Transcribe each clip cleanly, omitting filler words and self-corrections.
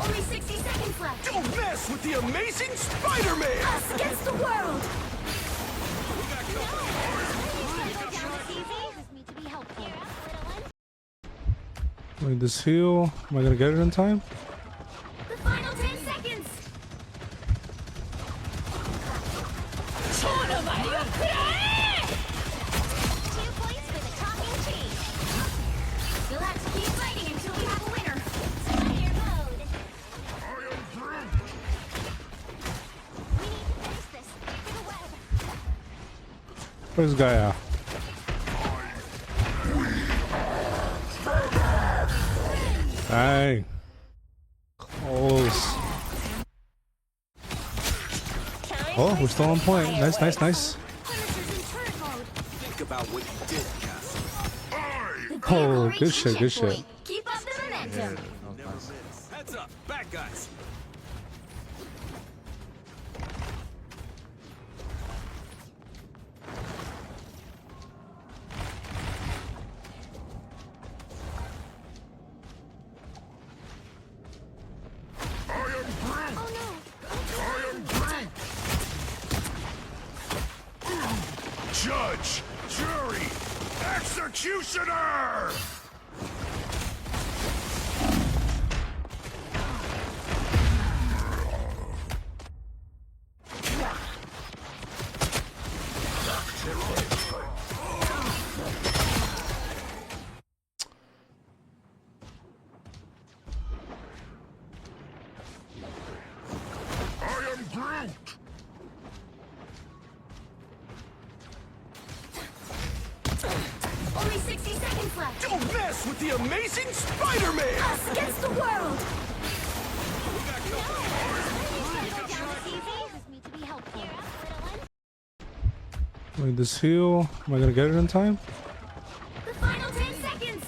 Only 60 seconds left. Don't mess with the amazing Spider-Man! Us against the world! Wait, this heal. Am I gonna get it in time? The final 10 seconds! Two points for the talking cheese. You'll have to keep fighting until we have a winner. Spider mode. We need to finish this for the web. Where's Gaia? Hey. Close. Oh, we're still on point. Nice, nice, nice. Punisher's in turret mode. Think about what you did, Cassie. The Oh, vehicle good reached shit, the good checkpoint. shit. Keep up the momentum. Never miss. Heads up, back guys. Oh no! Judge, jury, executioner! Only 60 seconds left. Don't mess with the amazing Spider-Man! Us against the world! Wait, this heal. Am I gonna get it in time? The final 10 seconds!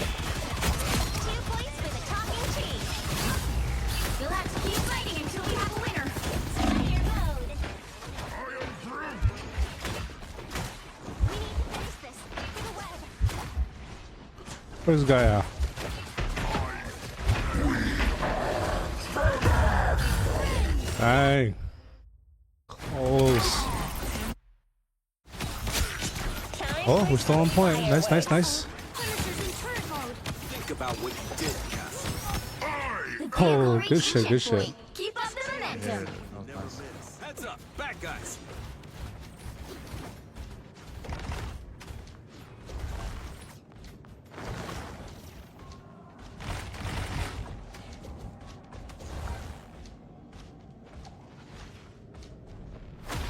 Two points for the talking cheese. You'll have to keep fighting until we have a winner. Spider mode. We need to finish this for the web. Where's Gaia? Hey. Close. Oh, we're still on point. Nice, nice, nice. Punisher's in turret mode. Think about what you did, Cassie. The Oh, vehicle good reached the shit, good checkpoint. shit. Keep up the momentum. Never miss. Heads up, back guys.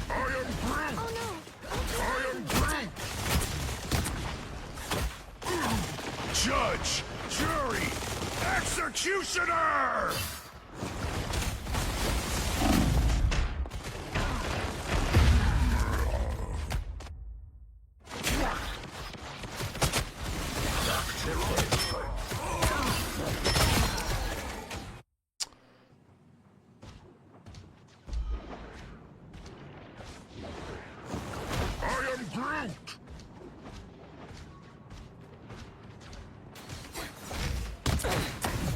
Oh no! Judge, jury, executioner!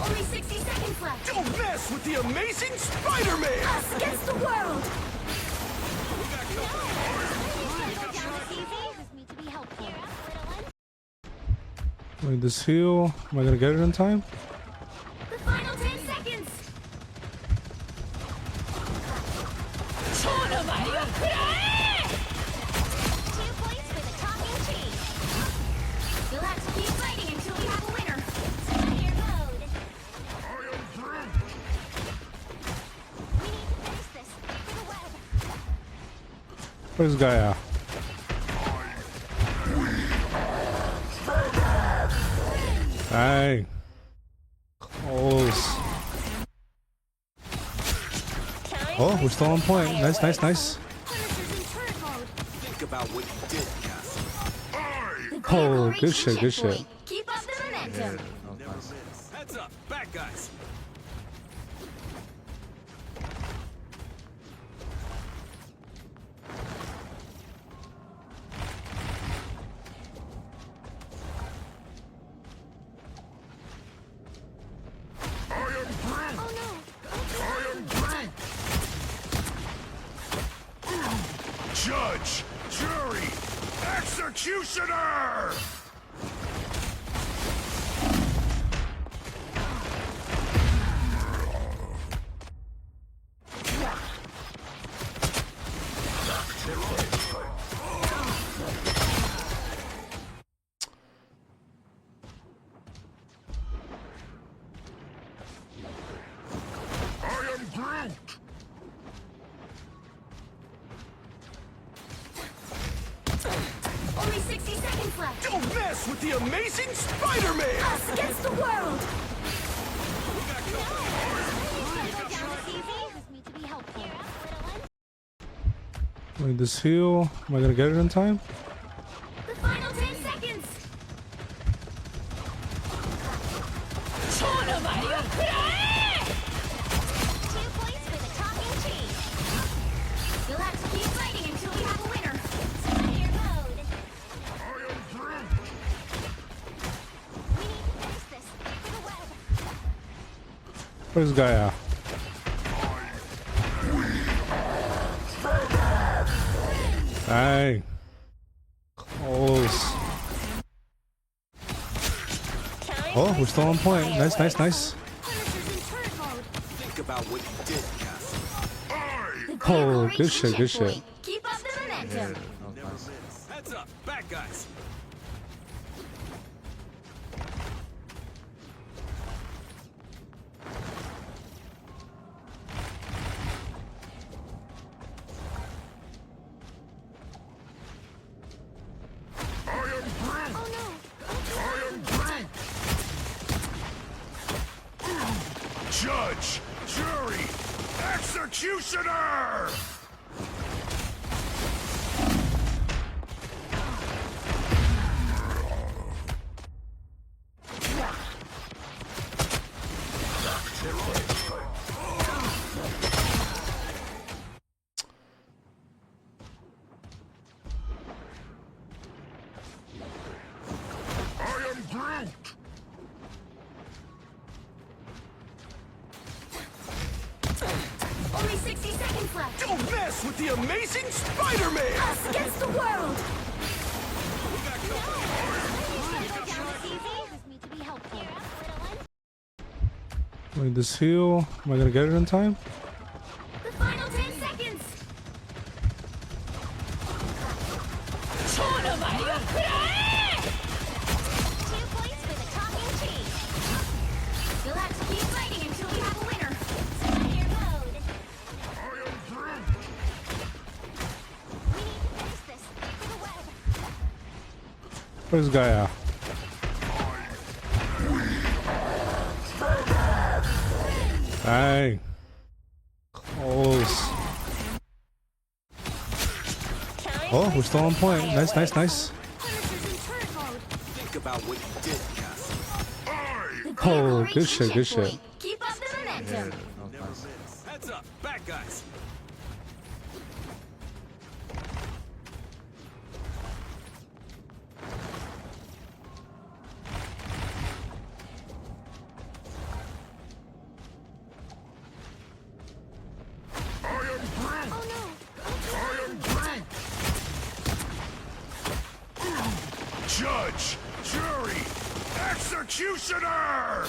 Only 60 seconds left. Don't mess with the amazing Spider-Man! Us against the world! Wait, this heal. Am I gonna get it in time? The final 10 seconds! Two points for the talking cheese. You'll have to keep fighting until we have a winner. Spider mode. We need to finish this for the web. Where's Gaia? Hey. Close. Oh, we're still on point. Nice, nice, nice. Punisher's in turret mode. Think about what you did, Cassie. The Oh, vehicle good reached the shit, good shit. checkpoint. Keep up the momentum. Never miss. Heads up, back guys. Judge, jury, executioner! Only 60 seconds left. Don't mess with the amazing Spider-Man! Us against the world. Wait, this heal. Am I gonna get it in time? The final 10 seconds. 2 points for the talking cheese. You'll have to keep fighting until we have a winner. Fire mode. We need to finish this for the web. Where's this guy at? Hey. Close. Oh, we're still on point. Nice, nice, nice. Punisher's in turret mode. Think about what you did, Castle. The Oh, Green will good reach shit, the good checkpoint. shit. Keep up the momentum. Never miss. Heads up, back guys. Oh no. Judge, jury, executioner! Only 60 seconds left. Don't mess with the amazing Spider-Man! Us against the world. Wait, this heal. Am I gonna get it in time? The final 10 seconds. 2 points for the talking cheese. You'll have to keep fighting until we have a winner. Fire mode. We need to finish this for the web. Where's this guy at? Hey. Close. Oh, we're still on point. Nice, nice, nice. Punisher's in turret mode. Think about what you did, Castle. The Green will Oh, reach good the shit, good checkpoint. shit. Keep up the momentum. Never miss. Heads up, back guys. Oh no. Judge, jury, executioner!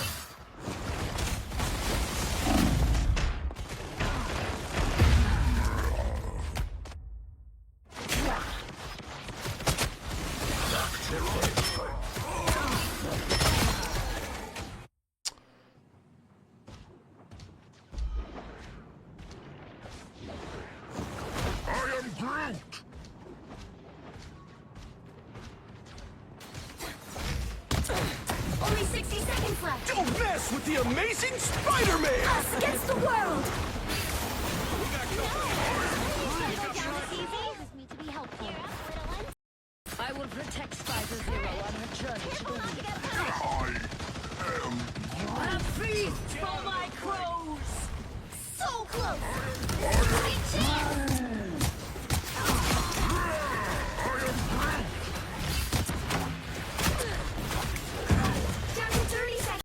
Only 60 seconds left. Don't mess with the amazing Spider-Man! Us against the world. I will protect Spider Zero on her journey to the wheel. I am A feast for my crows! So close.